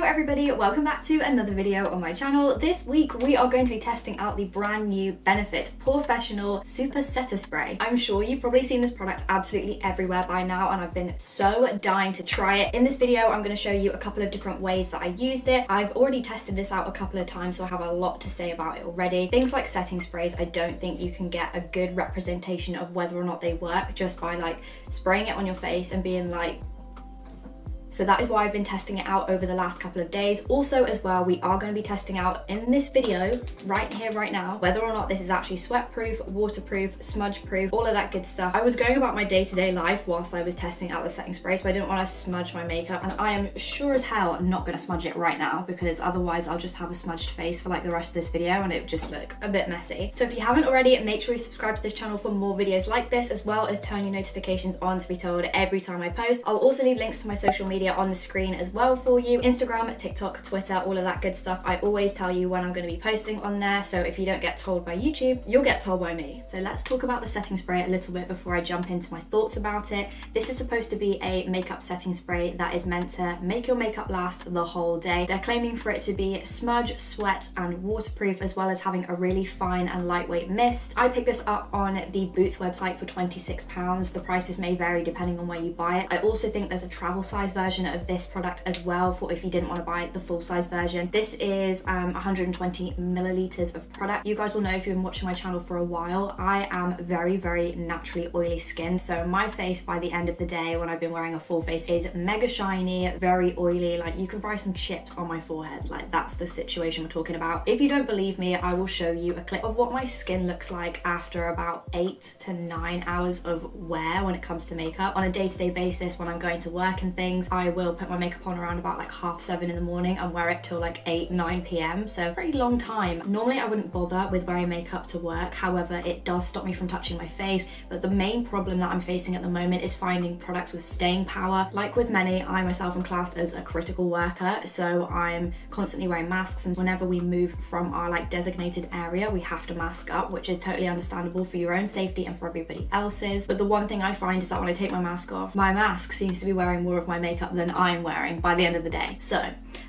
Hello everybody, welcome back to another video on my channel. This week we are going to be testing out the brand new Benefit Porefessional Super Setter spray. I'm sure you've probably seen this product absolutely everywhere by now and I've been so dying to try it. In this video I'm going to show you a couple of different ways that I used it. I've already tested this out a couple of times, so I have a lot to say about it already. Things like setting sprays, I don't think you can get a good representation of whether or not they work just by like spraying it on your face and being like, so that is why I've been testing it out over the last couple of days. Also as well, we are going to be testing out in this video, right here, right now, whether or not this is actually sweat proof, waterproof, smudge proof, all of that good stuff. I was going about my day-to-day life whilst I was testing out the setting spray, so I didn't want to smudge my makeup, and I am sure as hell not going to smudge it right now because otherwise I'll just have a smudged face for like the rest of this video and it would just look a bit messy. So if you haven't already, make sure you subscribe to this channel for more videos like this, as well as turn your notifications on to be told every time I post. I'll also leave links to my social media on the screen as well for you. Instagram, TikTok, Twitter, all of that good stuff. I always tell you when I'm going to be posting on there, so if you don't get told by YouTube, you'll get told by me. So let's talk about the setting spray a little bit before I jump into my thoughts about it. This is supposed to be a makeup setting spray that is meant to make your makeup last the whole day. They're claiming for it to be smudge, sweat and waterproof, as well as having a really fine and lightweight mist. I picked this up on the Boots website for £26. The prices may vary depending on where you buy it. I also think there's a travel size version of this product as well for if you didn't want to buy the full size version. This is 120 milliliters of product. You guys will know if you've been watching my channel for a while, I am very naturally oily skin, so my face by the end of the day when I've been wearing a full face is mega shiny, very oily, like you can fry some chips on my forehead. Like that's the situation we're talking about. If you don't believe me, I will show you a clip of what my skin looks like after about 8 to 9 hours of wear when it comes to makeup. On a day-to-day basis when I'm going to work and things, I will put my makeup on around about like 7:30 in the morning and wear it till like 8-9 p.m. so pretty long time. Normally I wouldn't bother with wearing makeup to work, however it does stop me from touching my face, but the main problem that I'm facing at the moment is finding products with staying power. Like with many, I myself am classed as a critical worker, so I'm constantly wearing masks, and whenever we move from our like designated area we have to mask up, which is totally understandable for your own safety and for everybody else's. But the one thing I find is that when I take my mask off, my mask seems to be wearing more of my makeup than I'm wearing by the end of the day. So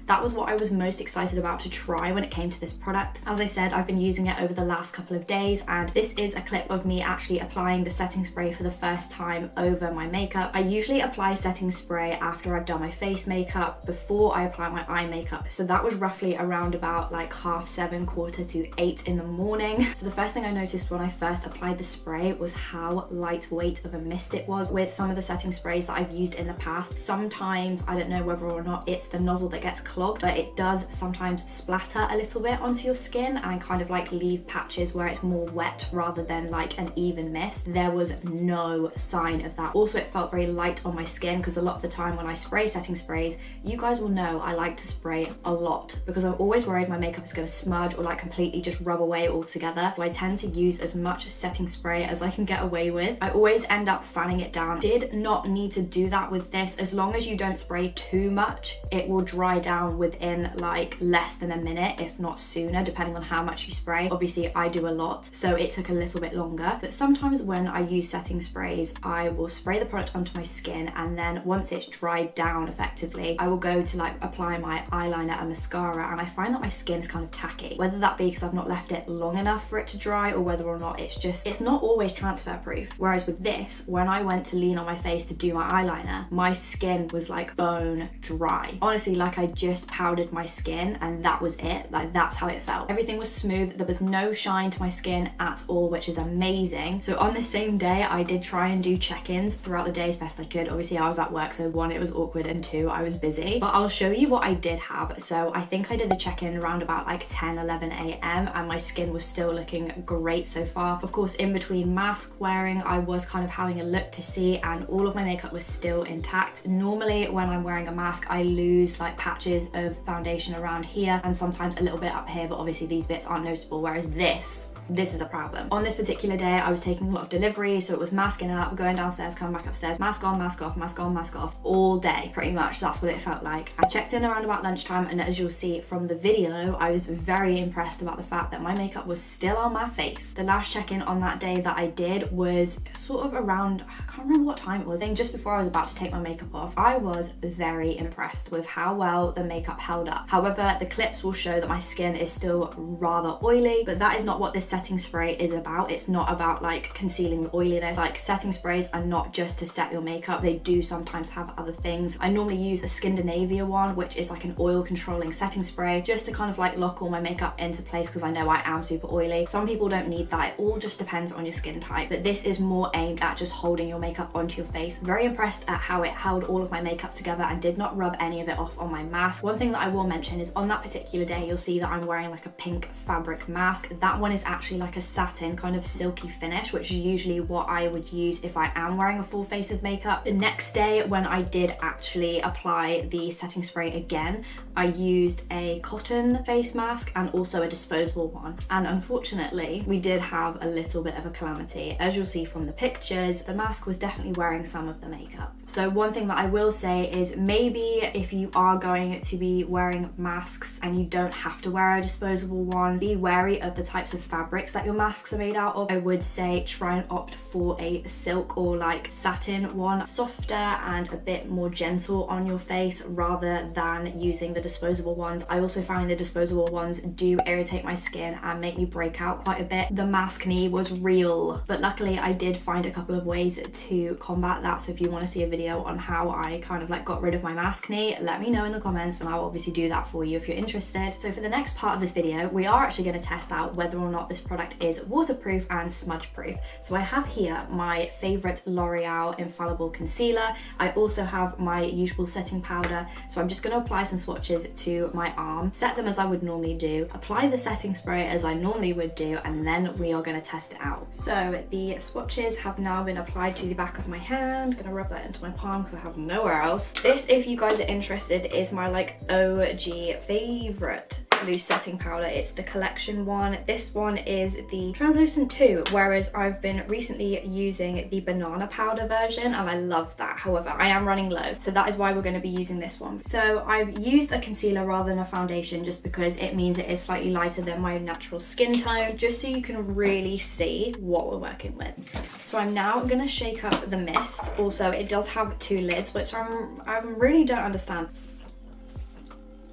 that was what I was most excited about to try when it came to this product. As I said, I've been using it over the last couple of days, and this is a clip of me actually applying the setting spray for the first time over my makeup. I usually apply setting spray after I've done my face makeup, before I apply my eye makeup. So that was roughly around about like 7:30, 7:45 in the morning. So the first thing I noticed when I first applied the spray was how lightweight of a mist it was. With some of the setting sprays that I've used in the past, sometimes, I don't know whether or not it's the nozzle that gets clogged, but it does sometimes splatter a little bit onto your skin and kind of like leave patches where it's more wet rather than like an even mist. There was no sign of that. Also, it felt very light on my skin because a lot of the time when I spray setting sprays, you guys will know I like to spray a lot because I'm always worried my makeup is going to smudge or like completely just rub away altogether. So I tend to use as much setting spray as I can get away with. I always end up fanning it down. Did not need to do that with this. As long as you don't spray too much, it will dry down within like less than a minute, if not sooner, depending on how much you spray. Obviously I do a lot, so it took a little bit longer. But sometimes when I use setting sprays, I will spray the product onto my skin, and then once it's dried down effectively, I will go to like apply my eyeliner and mascara, and I find that my skin is kind of tacky, whether that be because I've not left it long enough for it to dry, or whether or not it's not always transfer proof. Whereas with this, when I went to lean on my face to do my eyeliner, my skin was like bone dry. Honestly, like I just powdered my skin and that was it. Like that's how it felt. Everything was smooth. There was no shine to my skin at all, which is amazing. So on the same day, I did try and do check-ins throughout the day as best I could. Obviously I was at work, so 1, it was awkward, and 2, I was busy. But I'll show you what I did have. So I think I did a check-in around about like 10-11 a.m. and my skin was still looking great so far. Of course, in between mask wearing, I was kind of having a look to see, and all of my makeup was still intact. Normally when I'm wearing a mask, I lose like patches of foundation around here and sometimes a little bit up here, but obviously these bits aren't noticeable, whereas this this is a problem. On this particular day, I was taking a lot of deliveries, so it was masking up, going downstairs, coming back upstairs, mask on, mask off, mask on, mask off, all day, pretty much. That's what it felt like. I checked in around about lunchtime, and as you'll see from the video, I was very impressed about the fact that my makeup was still on my face. The last check-in on that day that I did was sort of around, I can't remember what time it was, just before I was about to take my makeup off. I was very impressed with how well the makeup held up. However, the clips will show that my skin is still rather oily, but that is not what this setting spray is about. It's not about like concealing the oiliness. Like, setting sprays are not just to set your makeup. They do sometimes have other things. I normally use a Scandinavia one, which is like an oil controlling setting spray, just to kind of like lock all my makeup into place, because I know I am super oily. Some people don't need that. It all just depends on your skin type, but this is more aimed at just holding your makeup onto your face. Very impressed at how it held all of my makeup together and did not rub any of it off on my mask. One thing that I will mention is on that particular day, you'll see that I'm wearing like a pink fabric mask. That one is actually like a satin kind of silky finish, which is usually what I would use if I am wearing a full face of makeup. The next day, when I did actually apply the setting spray again, I used a cotton face mask and also a disposable one. And unfortunately, we did have a little bit of a calamity. As you'll see from the pictures, the mask was definitely wearing some of the makeup. So one thing that I will say is, maybe if you are going to be wearing masks and you don't have to wear a disposable one, be wary of the types of fabrics that your masks are made out of. I would say try and opt for a silk or like satin one, softer and a bit more gentle on your face rather than using the disposable ones. I also find the disposable ones do irritate my skin and make me break out quite a bit. The mask knee was real, but luckily I did find a couple of ways to combat that. So if you want to see a video on how I kind of like got rid of my mask knee, let me know in the comments and I'll obviously do that for you if you're interested. So for the next part of this video, we are actually going to test out whether or not this product is waterproof and smudge proof. So I have here my favorite L'Oreal Infallible Concealer. I also have my usual setting powder. So I'm just going to apply some swatches to my arm, set them as I would normally do, apply the setting spray as I normally would do, and then we are going to test it out. So the swatches have now been applied to the back of my hand. Gonna rub that into my palm because I have nowhere else. This, if you guys are interested, is my like OG favorite loose setting powder. It's the collection one. This one is the translucent 2, whereas I've been recently using the banana powder version and I love that. However, I am running low, so that is why we're going to be using this one. So I've used a concealer rather than a foundation just because it means it is slightly lighter than my natural skin tone, just so you can really see what we're working with. So I'm now going to shake up the mist. Also, it does have 2 lids, which I really don't understand.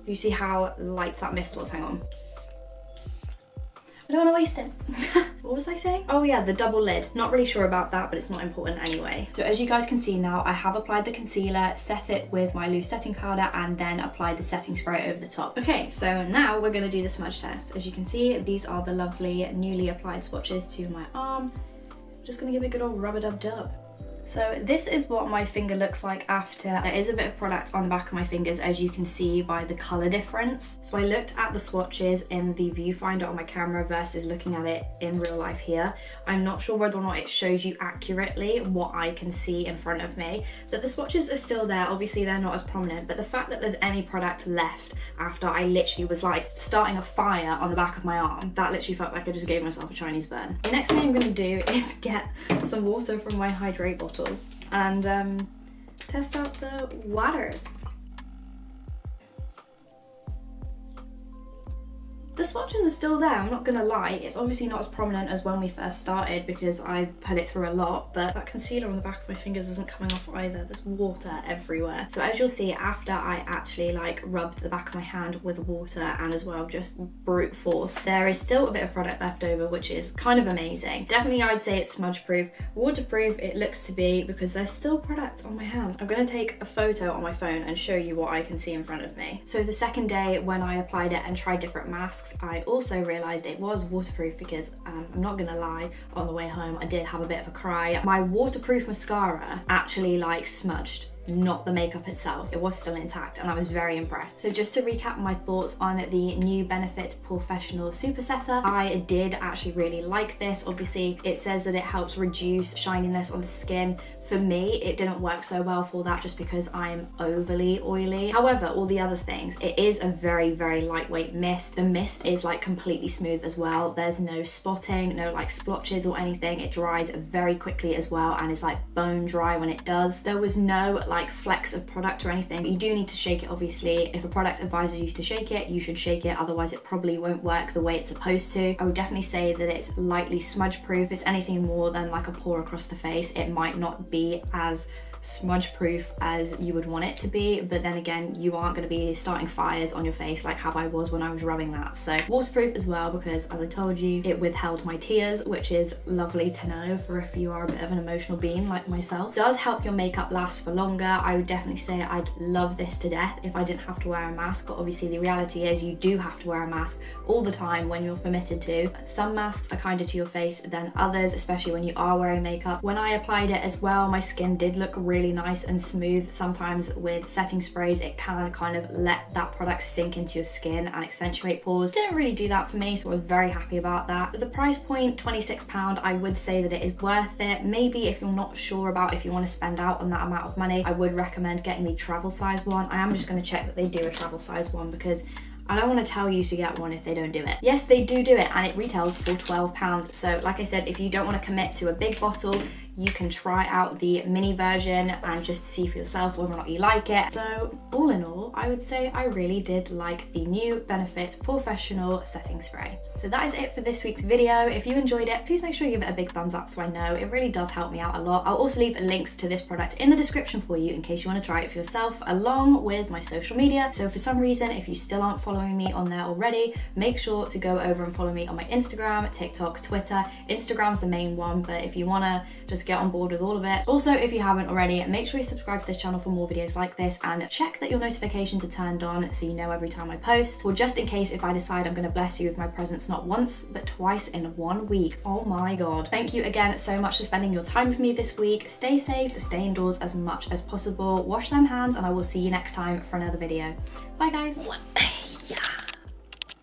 You see how light that mist was? Hang on. I don't want to waste it. What was I saying? Oh yeah, the double lid. Not really sure about that, but it's not important anyway. So as you guys can see now, I have applied the concealer, set it with my loose setting powder, and then applied the setting spray over the top. Okay, so now we're going to do the smudge test. As you can see, these are the lovely newly applied swatches to my arm. I'm just going to give it a good old rub-a-dub-dub. So this is what my finger looks like after. There is a bit of product on the back of my fingers, as you can see by the colour difference. So I looked at the swatches in the viewfinder on my camera versus looking at it in real life here. I'm not sure whether or not it shows you accurately what I can see in front of me. But the swatches are still there. Obviously they're not as prominent, but the fact that there's any product left after I literally was like starting a fire on the back of my arm, that literally felt like I just gave myself a Chinese burn. The next thing I'm going to do is get some water from my hydrate bottle and test out the waters. The swatches are still there, I'm not gonna lie. It's obviously not as prominent as when we first started because I put it through a lot, but that concealer on the back of my fingers isn't coming off either. There's water everywhere. So as you'll see, after I actually like rubbed the back of my hand with water and as well just brute force, there is still a bit of product left over, which is kind of amazing. Definitely I would say it's smudge proof. Waterproof it looks to be because there's still product on my hand. I'm gonna take a photo on my phone and show you what I can see in front of me. So the second day when I applied it and tried different masks, I also realised it was waterproof because I'm not gonna lie, on the way home I did have a bit of a cry. My waterproof mascara actually like smudged. not the makeup itself. It was still intact and I was very impressed. So just to recap my thoughts on the new Benefit Porefessional Super Setter, I did actually really like this. Obviously it says that it helps reduce shininess on the skin. For me, it didn't work so well for that just because I'm overly oily. However, all the other things, it is a very, very lightweight mist. The mist is like completely smooth as well. There's no spotting, no like splotches or anything. It dries very quickly as well and is like bone dry when it does. There was no like flecks of product or anything. You do need to shake it, obviously. If a product advises you to shake it, you should shake it, otherwise it probably won't work the way it's supposed to. I would definitely say that it's lightly smudge proof. If it's anything more than like a pour across the face, it might not be as smudge proof as you would want it to be, but then again, you aren't going to be starting fires on your face like how I was when I was rubbing that. So waterproof as well, because as I told you, it withheld my tears, which is lovely to know for if you are a bit of an emotional being like myself. Does help your makeup last for longer. I would definitely say I'd love this to death if I didn't have to wear a mask, but obviously the reality is you do have to wear a mask all the time when you're permitted to. Some masks are kinder to your face than others, especially when you are wearing makeup. When I applied it as well, my skin did look really nice and smooth. Sometimes with setting sprays, it can kind of let that product sink into your skin and accentuate pores. Didn't really do that for me, so I was very happy about that. But the price point, £26, I would say that it is worth it. Maybe if you're not sure about if you want to spend out on that amount of money, I would recommend getting the travel size one. I am just going to check that they do a travel size one because I don't want to tell you to get one if they don't do it. Yes, they do it, and it retails for £12. So like I said, if you don't want to commit to a big bottle, you can try out the mini version and just see for yourself whether or not you like it. So all in all, I would say I really did like the new Benefit Porefessional setting spray. So that is it for this week's video. If you enjoyed it, please make sure you give it a big thumbs up so I know. It really does help me out a lot. I'll also leave links to this product in the description for you in case you want to try it for yourself, along with my social media. So for some reason, if you still aren't following me on there already, make sure to go over and follow me on my Instagram, TikTok, Twitter. Instagram's the main one, but if you want to just get on board with all of it. Also, if you haven't already, make sure you subscribe to this channel for more videos like this and check that your notifications are turned on so you know every time I post, or just in case if I decide I'm going to bless you with my presence not once but twice in 1 week. Oh my god. Thank you again so much for spending your time with me this week. Stay safe, stay indoors as much as possible, wash them hands, and I will see you next time for another video. Bye guys. Yeah.